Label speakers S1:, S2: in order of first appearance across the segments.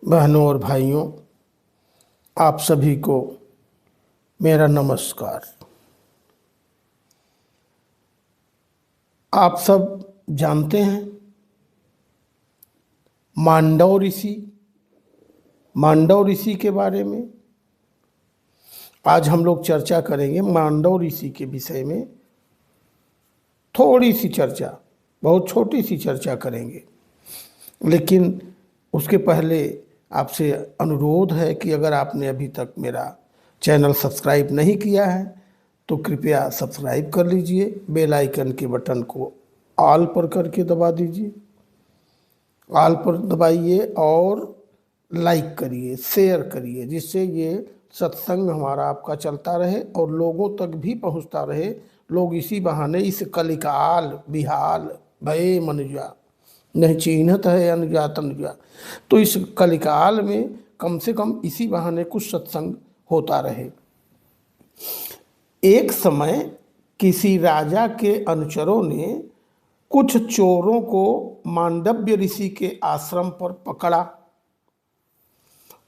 S1: बहनों और भाइयों, आप सभी को मेरा नमस्कार। आप सब जानते हैं मांडव ऋषि के बारे में आज हम लोग चर्चा करेंगे। मांडव ऋषि के विषय में थोड़ी सी चर्चा, बहुत छोटी सी चर्चा करेंगे। लेकिन उसके पहले आपसे अनुरोध है कि अगर आपने अभी तक मेरा चैनल सब्सक्राइब नहीं किया है तो कृपया सब्सक्राइब कर लीजिए। बेल आइकन के बटन को ऑल पर करके दबा दीजिए, ऑल पर दबाइए और लाइक करिए, शेयर करिए, जिससे ये सत्संग हमारा आपका चलता रहे और लोगों तक भी पहुंचता रहे। लोग इसी बहाने इस कलिकाल बिहाल भये मनुजा नहीं चिन्हत है अनुजा तनुजा, तो इस कलिकाल में कम से कम इसी बहाने कुछ सत्संग होता रहे। एक समय किसी राजा के अनुचरों ने कुछ चोरों को मांडव्य ऋषि के आश्रम पर पकड़ा।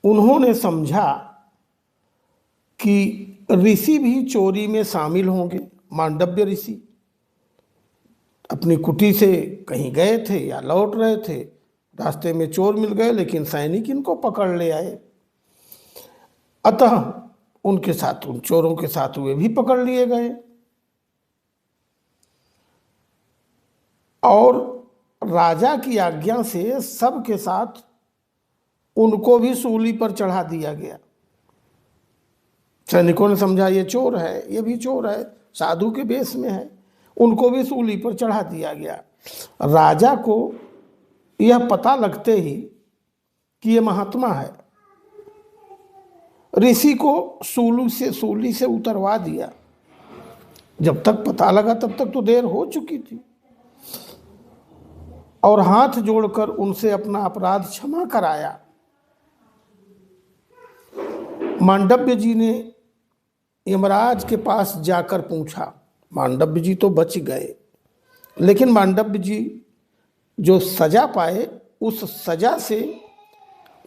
S1: उन्होंने समझा कि ऋषि भी चोरी में शामिल होंगे। मांडव्य ऋषि अपनी कुटी से कहीं गए थे या लौट रहे थे, रास्ते में चोर मिल गए, लेकिन सैनिक इनको पकड़ ले आए। अतः उनके साथ, उन चोरों के साथ वे भी पकड़ लिए गए और राजा की आज्ञा से सबके साथ उनको भी सूली पर चढ़ा दिया गया। सैनिकों ने समझा ये चोर है, ये भी चोर है, साधु के वेश में है, उनको भी सूली पर चढ़ा दिया गया। राजा को यह पता लगते ही कि ये महात्मा है, ऋषि को सूली से उतरवा दिया। जब तक पता लगा तब तक तो देर हो चुकी थी, और हाथ जोड़कर उनसे अपना अपराध क्षमा कराया। मांडव्य जी ने यमराज के पास जाकर पूछा। मांडव्य जी तो बच गए, लेकिन मांडव्य जी जो सजा पाए, उस सजा से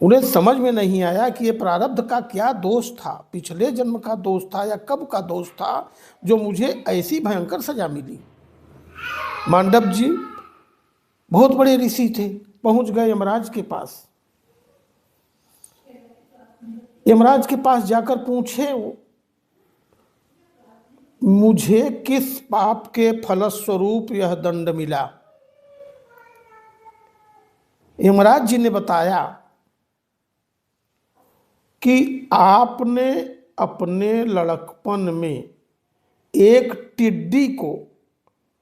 S1: उन्हें समझ में नहीं आया कि ये प्रारब्ध का क्या दोष था, पिछले जन्म का दोष था या कब का दोष था जो मुझे ऐसी भयंकर सजा मिली। मांडव्य जी बहुत बड़े ऋषि थे, पहुंच गए यमराज के पास। यमराज के पास जाकर पूछे वो, मुझे किस पाप के फलस्वरूप यह दंड मिला? यमराज जी ने बताया कि आपने अपने लड़कपन में एक टिड्डी को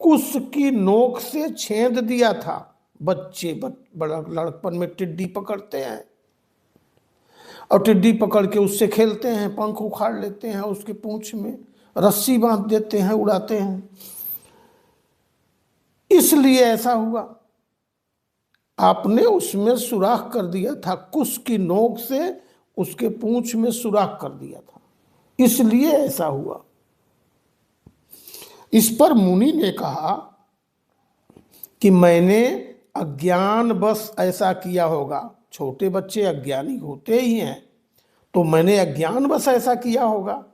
S1: कुश की नोक से छेद दिया था। बच्चे लड़कपन में टिड्डी पकड़ते हैं और टिड्डी पकड़ के उससे खेलते हैं, पंख उखाड़ लेते हैं, उसके पूंछ में रस्सी बांध देते हैं, उड़ाते हैं। इसलिए ऐसा हुआ, आपने उसमें सुराख कर दिया था, कुश की नोक से उसके पूंछ में सुराख कर दिया था, इसलिए ऐसा हुआ। इस पर मुनि ने कहा कि मैंने अज्ञानवश ऐसा किया होगा। छोटे बच्चे अज्ञानी होते ही हैं, तो मैंने अज्ञानवश ऐसा किया होगा।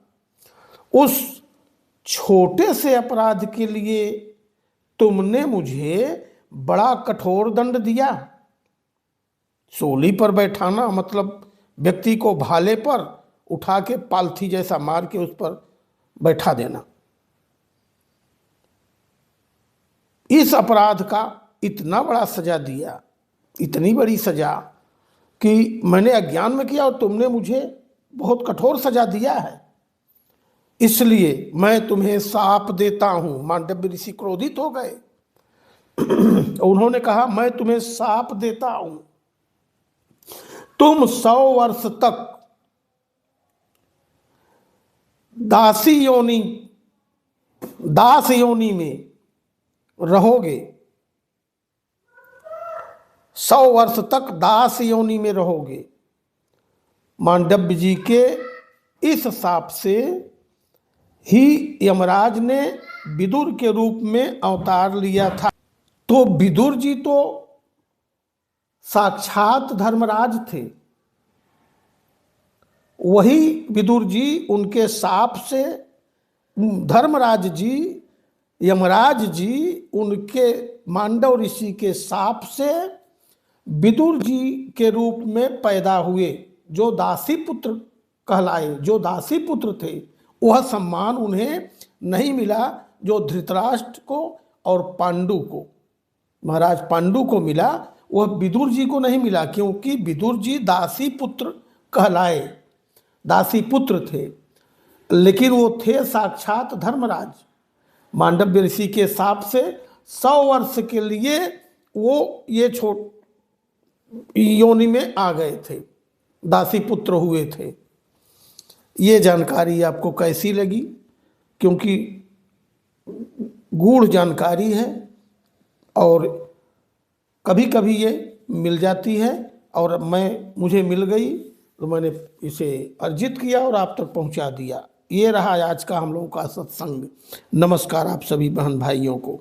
S1: उस छोटे से अपराध के लिए तुमने मुझे बड़ा कठोर दंड दिया। सूली पर बैठाना मतलब व्यक्ति को भाले पर उठा के पालथी जैसा मार के उस पर बैठा देना। इस अपराध का इतना बड़ा सजा दिया, इतनी बड़ी सजा कि मैंने अज्ञान में किया और तुमने मुझे बहुत कठोर सजा दिया है, इसलिए मैं तुम्हें शाप देता हूं। मांडव्य ऋषि क्रोधित हो गए। उन्होंने कहा, मैं तुम्हें शाप देता हूं, तुम 100 वर्ष तक दास योनि में रहोगे। 100 वर्ष तक दास योनि में रहोगे। मांडव्य जी के इस शाप से ही यमराज ने विदुर के रूप में अवतार लिया था। तो विदुर जी तो साक्षात धर्मराज थे, वही विदुर जी उनके शाप से, धर्मराज जी, यमराज जी उनके मांडव ऋषि के शाप से विदुर जी के रूप में पैदा हुए, जो दासी पुत्र कहलाए, जो दासी पुत्र थे। वह सम्मान उन्हें नहीं मिला जो धृतराष्ट्र को और पांडु को, महाराज पांडु को मिला, वह विदुर जी को नहीं मिला, क्योंकि विदुर जी दासी पुत्र कहलाए, दासी पुत्र थे। लेकिन वो थे साक्षात धर्मराज। मांडव्य ऋषि के शाप से 100 वर्ष के लिए वो ये योनि में आ गए थे, दासी पुत्र हुए थे। ये जानकारी आपको कैसी लगी? क्योंकि गूढ़ जानकारी है और कभी कभी ये मिल जाती है, और मुझे मिल गई तो मैंने इसे अर्जित किया और आप तक पहुंचा दिया। ये रहा आज का हम लोगों का सत्संग। नमस्कार आप सभी बहन भाइयों को।